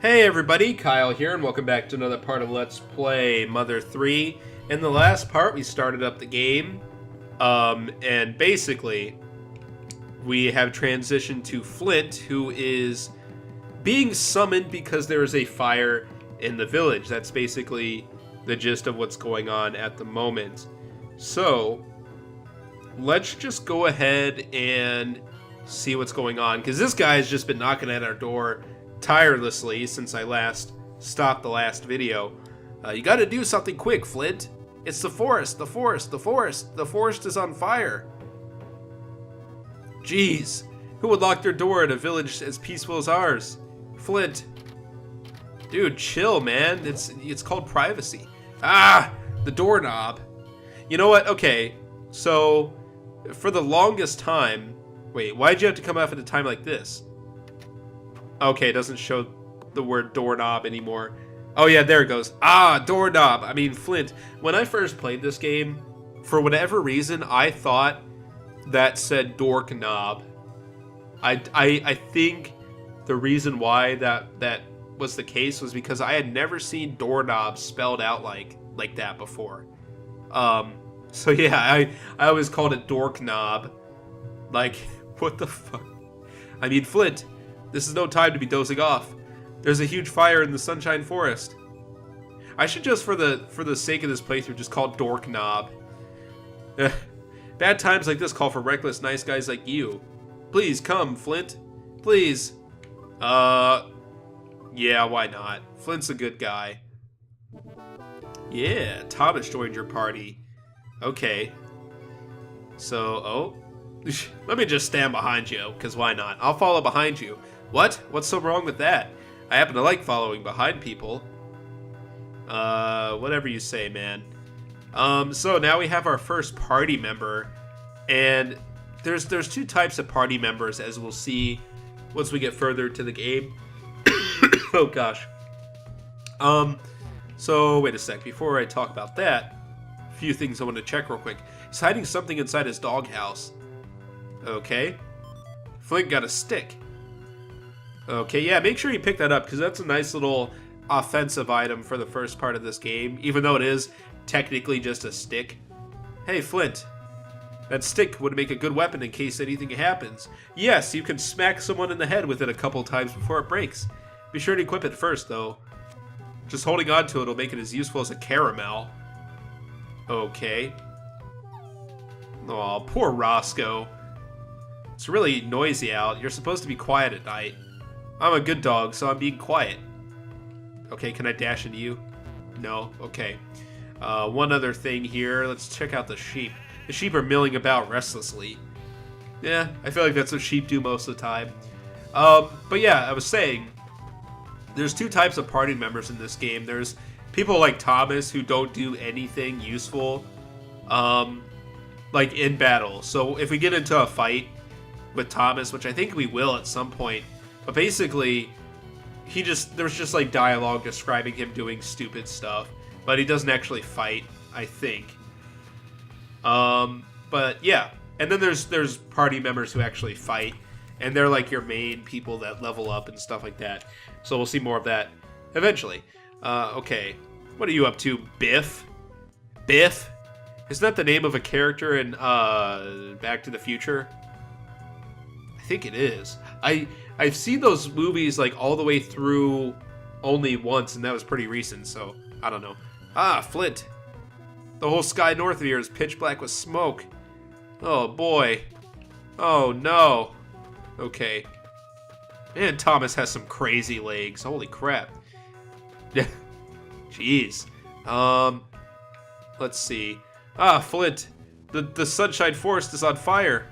Hey everybody, Kyle here, and welcome back to another part of Let's Play Mother 3. In the last part, we started up the game, and basically, we have transitioned to Flint, who is being summoned because there is a fire in the village. That's basically the gist of what's going on at the moment. So, let's just go ahead and see what's going on, because this guy has just been knocking at our door tirelessly since I last stopped the last video. You gotta do something quick, Flint. It's the forest, the forest, the forest. The forest is on fire. Jeez, who would lock their door in a village as peaceful as ours? Flint. Dude, chill, man. It's called privacy. Ah, the doorknob. You know what? Okay, so for the longest time... Wait, why'd you have to come off at a time like this? Okay, it doesn't show the word doorknob anymore. Oh yeah, there it goes. Ah, doorknob. I mean, Flint. When I first played this game, for whatever reason, I thought that said doorknob. I think the reason why that was the case was because I had never seen doorknob spelled out like that before. So yeah, I always called it doorknob. Like, what the fuck? I mean, Flint. This is no time to be dozing off. There's a huge fire in the Sunshine Forest. I should just, for the sake of this playthrough, just call it Dorknob. Bad times like this call for reckless nice guys like you. Please come, Flint. Please. Yeah, why not? Flint's a good guy. Yeah, Thomas joined your party. Okay. So, oh. Let me just stand behind you, because why not? I'll follow behind you. What? What's so wrong with that? I happen to like following behind people. Whatever you say, man. So now we have our first party member, and there's two types of party members, as we'll see once we get further to the game. Oh gosh. So wait a sec. Before I talk about that, a few things I want to check real quick. He's hiding something inside his doghouse. Okay. Flint got a stick. Okay, yeah, make sure you pick that up, because that's a nice little offensive item for the first part of this game, even though it is technically just a stick. Hey, Flint. That stick would make a good weapon in case anything happens. Yes, you can smack someone in the head with it a couple times before it breaks. Be sure to equip it first, though. Just holding on to it will make it as useful as a caramel. Okay. Aw, poor Roscoe. It's really noisy out. You're supposed to be quiet at night. I'm a good dog, so I'm being quiet. Okay, can I dash into you? No? Okay. One other thing here. Let's check out the sheep. The sheep are milling about restlessly. Yeah, I feel like that's what sheep do most of the time. But yeah, I was saying, there's two types of party members in this game. There's people like Thomas who don't do anything useful, like in battle. So if we get into a fight with Thomas, which I think we will at some point, but basically, there's just like dialogue describing him doing stupid stuff, but he doesn't actually fight, I think. But yeah, and then there's party members who actually fight, and they're like your main people that level up and stuff like that. So we'll see more of that eventually. Okay, what are you up to, Biff? Biff? Isn't that the name of a character in Back to the Future? I think it is. I've seen those movies like all the way through only once, and that was pretty recent, so I don't know. Ah, Flint. The whole sky north of here is pitch black with smoke. Oh boy. Oh no. Okay. Man, Thomas has some crazy legs. Holy crap. Yeah. Jeez. Let's see. Ah, Flint. The Sunshine Forest is on fire.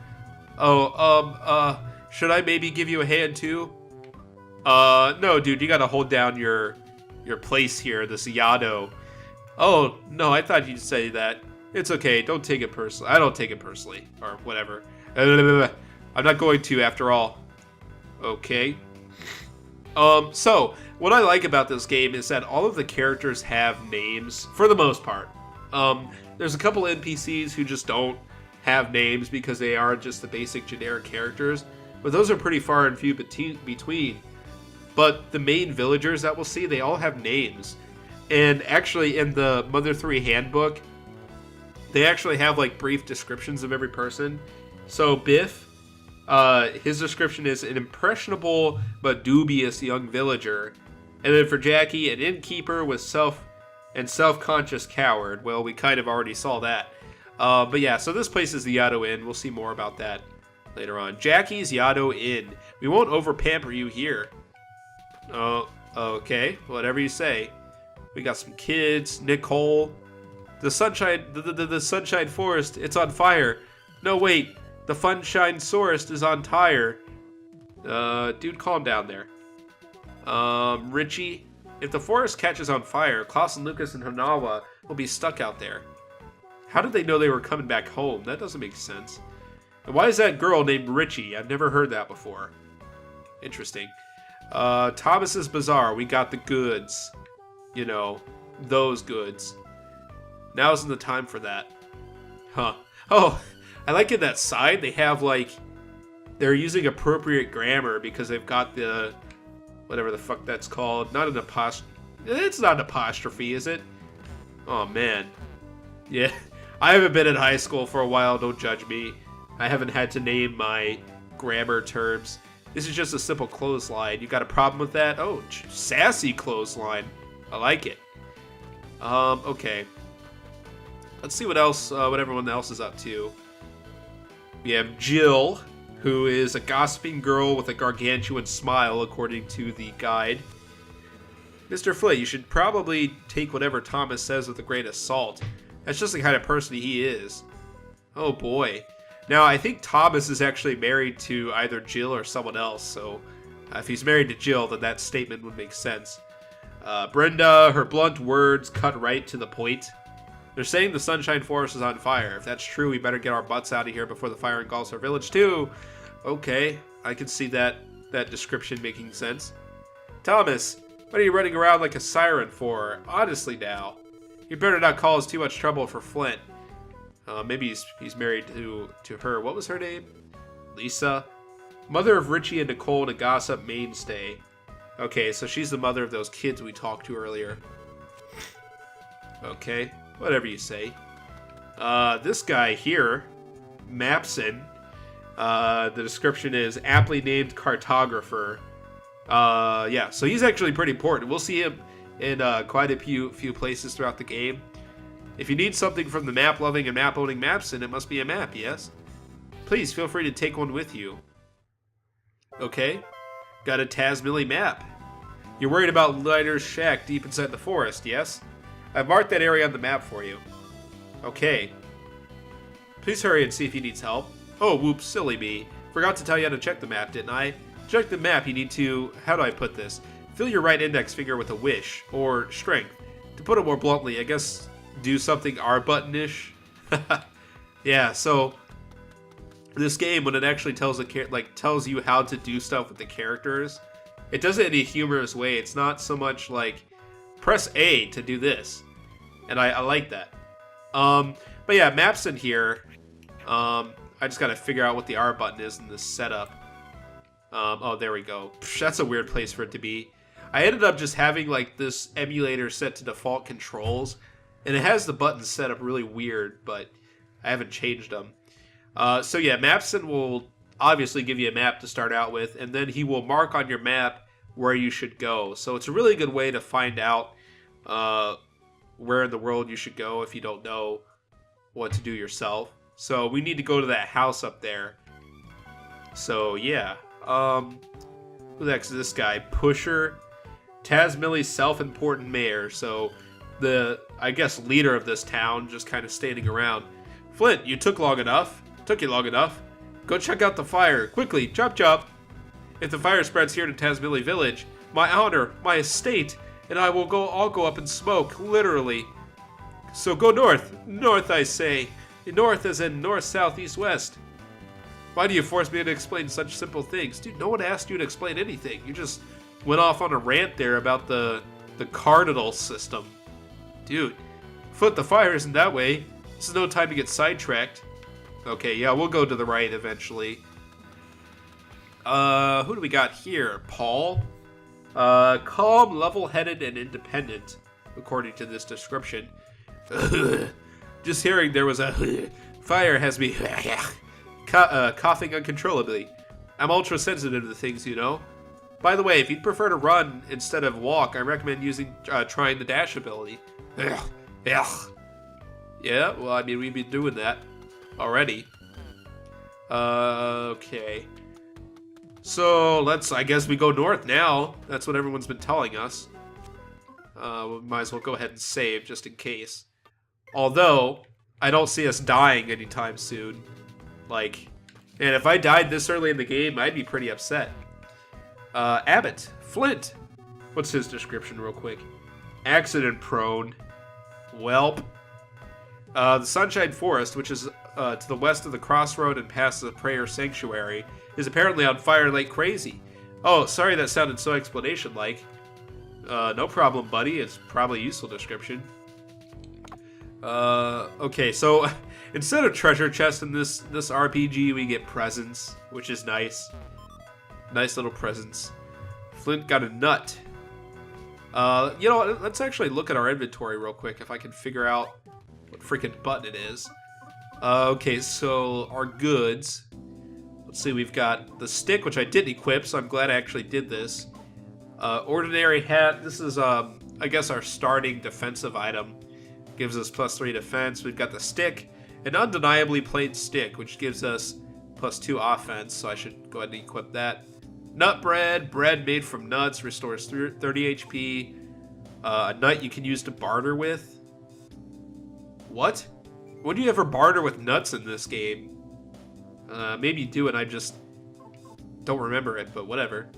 Oh, should I maybe give you a hand too? No, dude, you gotta hold down your place here, this Yado. Oh, no, I thought you'd say that. It's okay, don't take it personally. I don't take it personally, or whatever. I'm not going to, after all. Okay. So, what I like about this game is that all of the characters have names, for the most part. There's a couple NPCs who just don't have names because they are just the basic generic characters, but those are pretty far and few between. but the main villagers that we'll see, they all have names. And actually, in the Mother 3 handbook, they actually have like brief descriptions of every person. So Biff, his description is an impressionable but dubious young villager. And then for Jackie, an innkeeper with self-conscious coward. Well, we kind of already saw that. But yeah, so this place is the Yado Inn. We'll see more about that later on. Jackie's Yado Inn. We won't over-pamper you here. Oh, okay. Whatever you say. We got some kids. Nicole. The Sunshine Forest, it's on fire. No, wait. The Funshine Forest is on tire. Dude, calm down there. Richie. If the forest catches on fire, Klaus and Lucas and Hanawa will be stuck out there. How did they know they were coming back home? That doesn't make sense. And why is that girl named Richie? I've never heard that before. Interesting. Thomas's Bazaar. We got the goods. You know, those goods. Now isn't the time for that. Huh. Oh, I like in that side, they have like, they're using appropriate grammar because they've got the, whatever the fuck that's called. Not an apostrophe. It's not an apostrophe, is it? Oh, man. Yeah. I haven't been in high school for a while, don't judge me. I haven't had to name my grammar terms. This is just a simple clothesline. You got a problem with that? Oh, sassy clothesline. I like it. Okay. Let's see what else, what everyone else is up to. We have Jill, who is a gossiping girl with a gargantuan smile, according to the guide. Mr. Flint, you should probably take whatever Thomas says with a grain of salt. That's just the kind of person he is. Oh boy. Now, I think Thomas is actually married to either Jill or someone else, so if he's married to Jill, then that statement would make sense. Brenda, her blunt words cut right to the point. They're saying the Sunshine Forest is on fire. If that's true, we better get our butts out of here before the fire engulfs our village too. Okay, I can see that description making sense. Thomas, what are you running around like a siren for? Honestly now. You better not cause too much trouble for Flint. Maybe he's married to her. What was her name? Lisa? Mother of Richie and Nicole and a gossip mainstay. Okay, so she's the mother of those kids we talked to earlier. Okay, whatever you say. This guy here, Mapson, the description is aptly named cartographer. Yeah, so he's actually pretty important. We'll see him in quite a few places throughout the game. If you need something from the map-loving and map-owning Mapson, it must be a map, yes? Please feel free to take one with you. Okay, got a Tazmilly map. You're worried about Lighter's shack deep inside the forest, yes? I've marked that area on the map for you. Okay. Please hurry and see if he needs help. Oh, whoops, silly me. Forgot to tell you how to check the map, didn't I? To check the map, you need to, how do I put this? Fill your right index finger with a wish, or strength. To put it more bluntly, I guess do something R button-ish. Yeah, so this game, when it actually tells tells you how to do stuff with the characters, it does it in a humorous way. It's not so much like press A to do this, and I like that. But yeah, maps in here. I just gotta figure out what the R button is in this setup. Oh, there we go. Psh, that's a weird place for it to be. I ended up just having like this emulator set to default controls, and it has the buttons set up really weird, but I haven't changed them. So yeah, Mapson will obviously give you a map to start out with, and then he will mark on your map where you should go. So it's a really good way to find out where in the world you should go if you don't know what to do yourself. So we need to go to that house up there. So yeah, who next is this guy? Pusher, Tazmilly's self-important mayor. So the, I guess, leader of this town, just kind of standing around. Flint, you took long enough. Took you long enough. Go check out the fire. Quickly, chop chop. If the fire spreads here to Tazmilly Village, my honor, my estate, and I will all go up in smoke, literally. So go north. North, I say. North as in north, south, east, west. Why do you force me to explain such simple things? Dude, no one asked you to explain anything. You just went off on a rant there about the cardinal system. Dude, Flint, the fire isn't that way. This is no time to get sidetracked. Okay, yeah, we'll go to the right eventually. Who do we got here? Paul? Calm, level-headed, and independent, according to this description. Just hearing there was a fire has me coughing uncontrollably. I'm ultra-sensitive to things, you know. By the way, if you'd prefer to run instead of walk, I recommend trying the dash ability. Yeah, well, I mean, we've been doing that already. Okay. So, I guess we go north now. That's what everyone's been telling us. We might as well go ahead and save, just in case. Although, I don't see us dying anytime soon. And if I died this early in the game, I'd be pretty upset. Abbott. Flint. What's his description real quick? Accident prone. Welp. The Sunshine Forest, which is to the west of the crossroad and past the prayer sanctuary, is apparently on fire like crazy. Oh, sorry that sounded so explanation-like. No problem, buddy. It's probably a useful description. Okay, so instead of treasure chests in this RPG, we get presents, which is nice. Nice little presents. Flint got a nut. You know what? Let's actually look at our inventory real quick if I can figure out what freaking button it is. Okay, so our goods. Let's see, we've got the stick, which I didn't equip, so I'm glad I actually did this. Ordinary hat. This is, I guess, our starting defensive item. Gives us +3 defense. We've got the stick, an undeniably plain stick, which gives us +2 offense, so I should go ahead and equip that. Nut bread. Bread made from nuts. Restores 30 HP. A nut you can use to barter with. What? When do you ever barter with nuts in this game? Maybe you do and I just don't remember it, but whatever.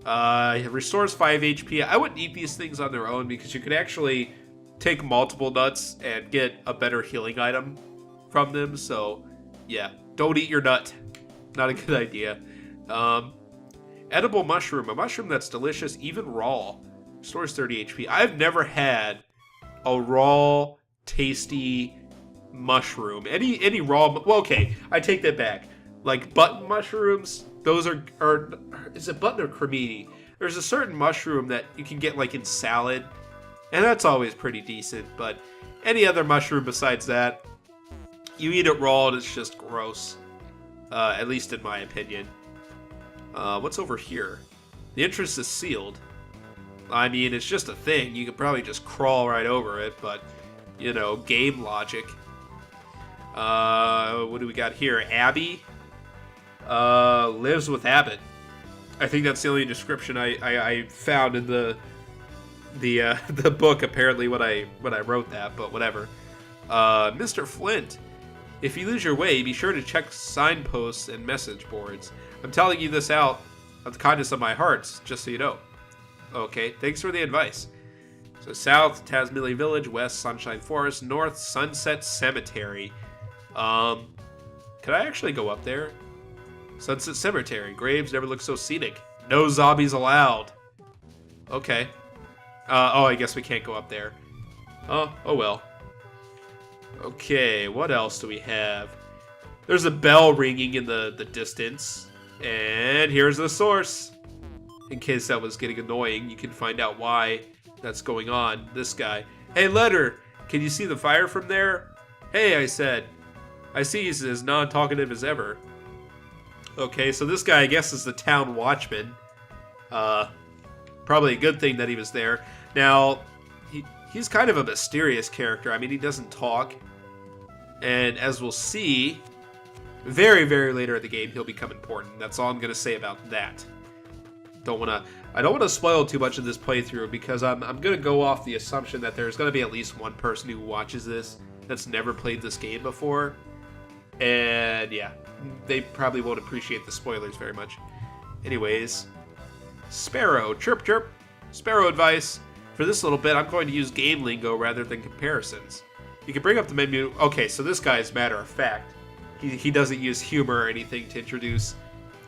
It restores 5 HP. I wouldn't eat these things on their own because you could actually take multiple nuts and get a better healing item from them. So, yeah, don't eat your nut. Not a good idea. Edible mushroom. A mushroom that's delicious, even raw. Restores 30 HP. I've never had a raw, tasty mushroom. Any raw... Well, okay, I take that back. Like button mushrooms, those are is it button or cremini? There's a certain mushroom that you can get like in salad, and that's always pretty decent, but any other mushroom besides that, you eat it raw and it's just gross. At least in my opinion. What's over here? The entrance is sealed. I mean, it's just a thing. You could probably just crawl right over it, but, you know, game logic. What do we got here? Abby lives with Abbott. I think that's the only description I found in the book. Apparently, when I wrote that, but whatever. Mr. Flint, if you lose your way, be sure to check signposts and message boards. I'm telling you this out of the kindness of my heart, just so you know. Okay, thanks for the advice. So south, Tazmilly Village. West, Sunshine Forest. North, Sunset Cemetery. Could I actually go up there? Sunset Cemetery. Graves never look so scenic. No zombies allowed. Okay. Oh, I guess we can't go up there. Oh well. Okay, what else do we have? There's a bell ringing in the distance. And here's the source. In case that was getting annoying, you can find out why that's going on. This guy. Hey, letter! Can you see the fire from there? Hey, I said. I see he's as non-talkative as ever. Okay, so this guy, I guess, is the town watchman. Probably a good thing that he was there. Now, he's kind of a mysterious character. I mean, he doesn't talk. And as we'll see, very, very later in the game, he'll become important. That's all I'm going to say about that. I don't want to spoil too much of this playthrough because I'm going to go off the assumption that there's going to be at least one person who watches this that's never played this game before. And yeah, they probably won't appreciate the spoilers very much. Anyways, Sparrow, chirp chirp. Sparrow advice. For this little bit, I'm going to use game lingo rather than comparisons. You can bring up the menu. Okay, so this guy is matter of fact. He doesn't use humor or anything to introduce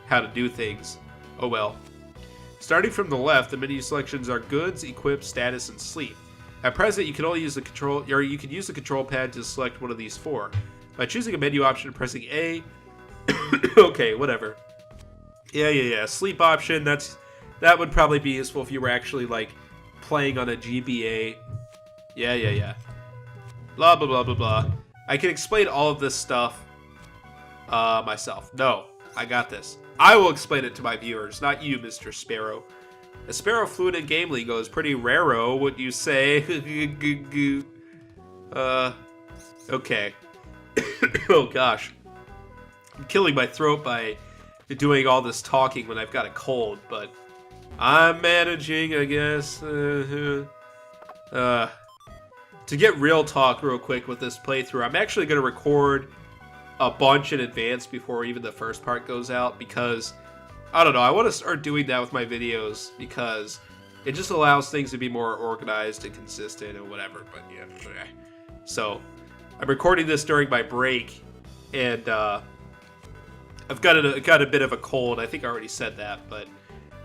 how to do things. Oh well. Starting from the left, the menu selections are goods, equip, status, and sleep. At present, you can only use the control, or you can use the control pad to select one of these four. By choosing a menu option and pressing A, okay, whatever. Yeah. Sleep option, that's That would probably be useful if you were actually, like, playing on a GBA. Yeah. Blah, blah, blah, blah, blah. I can explain all of this stuff myself. No, I got this. I will explain it to my viewers, not you, Mr. Sparrow. A sparrow fluent in game lingo is pretty raro, would you say? Okay. Oh, gosh. I'm killing my throat by doing all this talking when I've got a cold, but I'm managing, I guess. To get real talk real quick with this playthrough, I'm actually going to record a bunch in advance before even the first part goes out, because, I don't know, I want to start doing that with my videos, because it just allows things to be more organized and consistent and whatever, but yeah. So, I'm recording this during my break, and I've got a bit of a cold. I think I already said that, but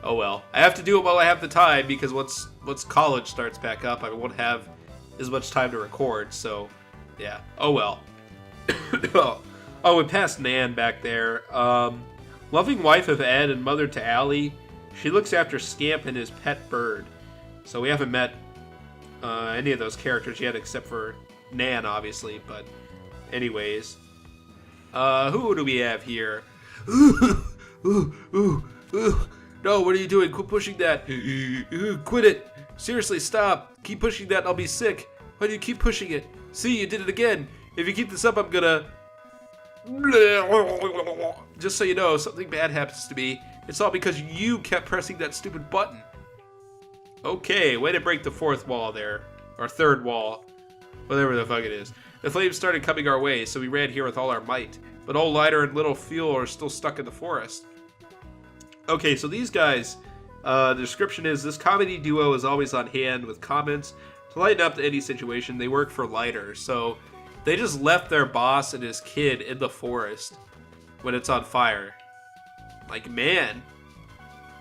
oh well. I have to do it while I have the time, because once college starts back up, I won't have as much time to record, so yeah. Oh well. Oh, we passed Nan back there. Loving wife of Ed and mother to Allie. She looks after Scamp and his pet bird. So we haven't met any of those characters yet, except for Nan, obviously, but anyways. Who do we have here? No, what are you doing? Quit pushing that. Quit it. Seriously, stop. Keep pushing that and I'll be sick. Why do you keep pushing it? See, you did it again. If you keep this up, I'm gonna... Just so you know, if something bad happens to me, it's all because you kept pressing that stupid button. Okay, way to break the fourth wall there. Or third wall. Whatever the fuck it is. The flames started coming our way, so we ran here with all our might. But old Lighter and Little Fuel are still stuck in the forest. Okay, so these guys, the description is, this comedy duo is always on hand with comments to lighten up to any situation. They work for Lighter, so they just left their boss and his kid in the forest when it's on fire. Like, man,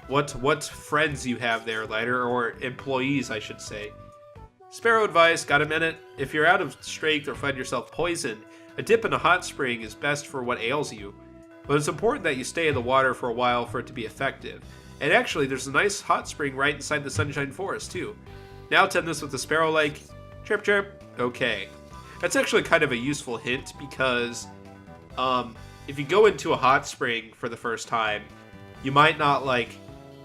what friends you have there, Lighter, or employees, I should say. Sparrow advice, got a minute? If you're out of strength or find yourself poisoned, a dip in a hot spring is best for what ails you. But it's important that you stay in the water for a while for it to be effective. And actually, there's a nice hot spring right inside the Sunshine Forest, too. Now attend this with the Sparrow like, chirp chirp. Okay. That's actually kind of a useful hint, because if you go into a hot spring for the first time, you might not, like,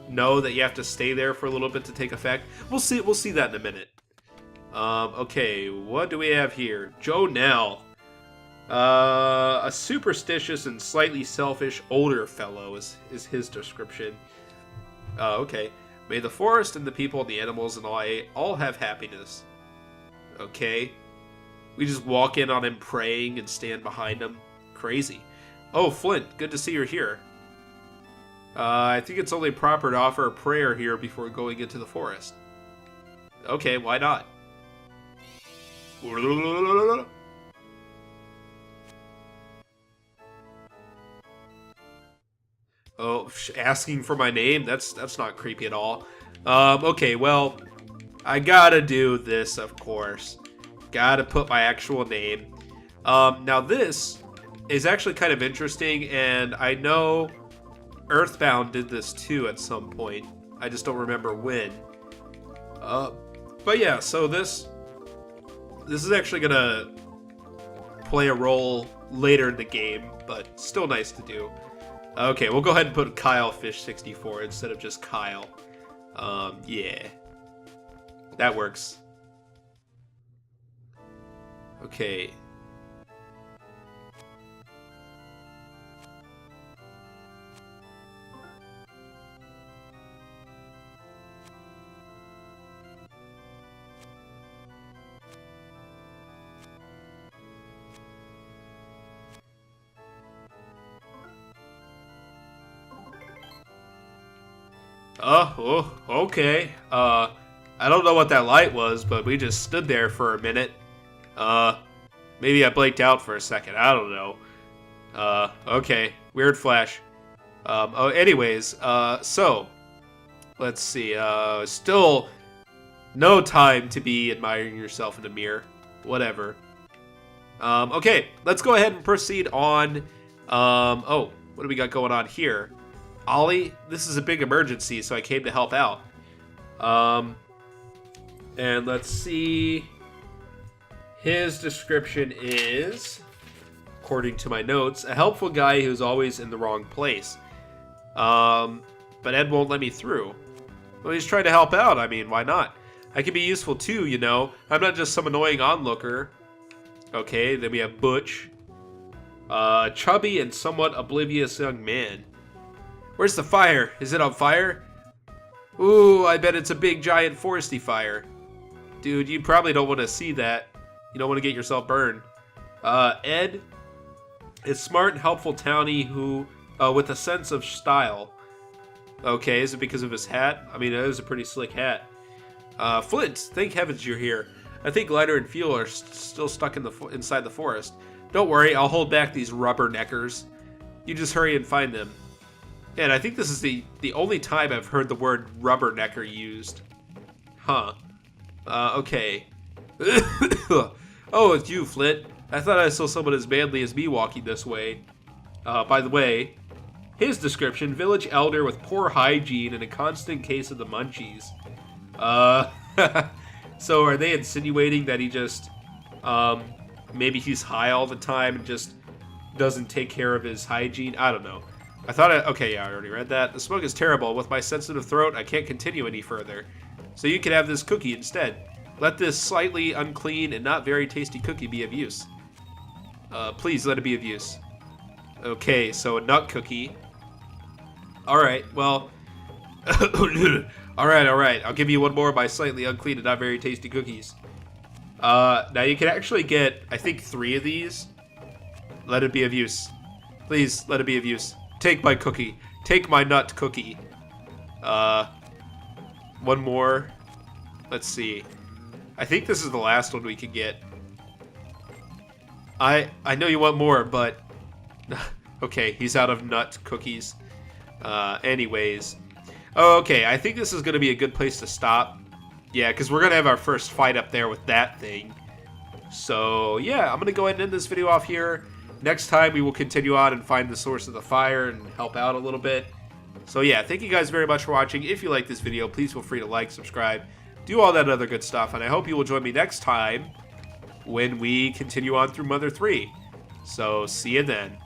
know that you have to stay there for a little bit to take effect. We'll see that in a minute. Okay, what do we have here? Joe Nell. A superstitious and slightly selfish older fellow is his description. Okay. May the forest and the people and the animals and all have happiness. Okay. We just walk in on him praying and stand behind him. Crazy. Oh, Flint, good to see you're here. I think it's only proper to offer a prayer here before going into the forest. Okay, why not? Oh, asking for my name? That's not creepy at all. Okay, well, I gotta do this, of course. Gotta put my actual name. Now this is actually kind of interesting, and I know Earthbound did this too at some point. I just don't remember when. But yeah, so this is actually gonna play a role later in the game, but still nice to do. Okay, we'll go ahead and put Kyle Fish 64 instead of just Kyle. Yeah. That works. Okay. Oh, okay. I don't know what that light was, but we just stood there for a minute. Maybe I blanked out for a second. I don't know. Okay. Weird flash. Anyways, so, let's see. Still no time to be admiring yourself in the mirror. Whatever. Okay, let's go ahead and proceed on. Oh, what do we got going on here? Ollie, this is a big emergency, so I came to help out. And let's see. His description is, according to my notes, a helpful guy who's always in the wrong place. But Ed won't let me through. Well, he's trying to help out. I mean, why not? I can be useful too, you know. I'm not just some annoying onlooker. Okay, then we have Butch. Chubby and somewhat oblivious young man. Where's the fire? Is it on fire? Ooh, I bet it's a big, giant, foresty fire. Dude, you probably don't want to see that. You don't want to get yourself burned. Ed is smart and helpful townie who, with a sense of style. Okay, is it because of his hat? I mean, it is a pretty slick hat. Flint, thank heavens you're here. I think Lighter and Fuel are still stuck in inside the forest. Don't worry, I'll hold back these rubberneckers. You just hurry and find them. And I think this is the only time I've heard the word rubbernecker used. Huh. Okay. Oh, it's you, Flint. I thought I saw someone as manly as me walking this way. By the way, his description, village elder with poor hygiene and a constant case of the munchies. So are they insinuating that he just, maybe he's high all the time and just doesn't take care of his hygiene? I don't know. Okay, yeah, I already read that. The smoke is terrible. With my sensitive throat, I can't continue any further. So you can have this cookie instead. Let this slightly unclean and not very tasty cookie be of use. Please let it be of use. Okay, so a nut cookie. Alright, well... Alright. I'll give you one more of my slightly unclean and not very tasty cookies. Now you can actually get, I think, 3 of these. Let it be of use. Please, let it be of use. Take my cookie. Take my nut cookie. One more. Let's see. I think this is the last one we can get. I know you want more, but... Okay, he's out of nut cookies. Anyways. Oh, okay, I think this is going to be a good place to stop. Yeah, because we're going to have our first fight up there with that thing. So, yeah, I'm going to go ahead and end this video off here. Next time, we will continue on and find the source of the fire and help out a little bit. So, yeah, thank you guys very much for watching. If you like this video, please feel free to like, subscribe, do all that other good stuff. And I hope you will join me next time when we continue on through Mother 3. So, see you then.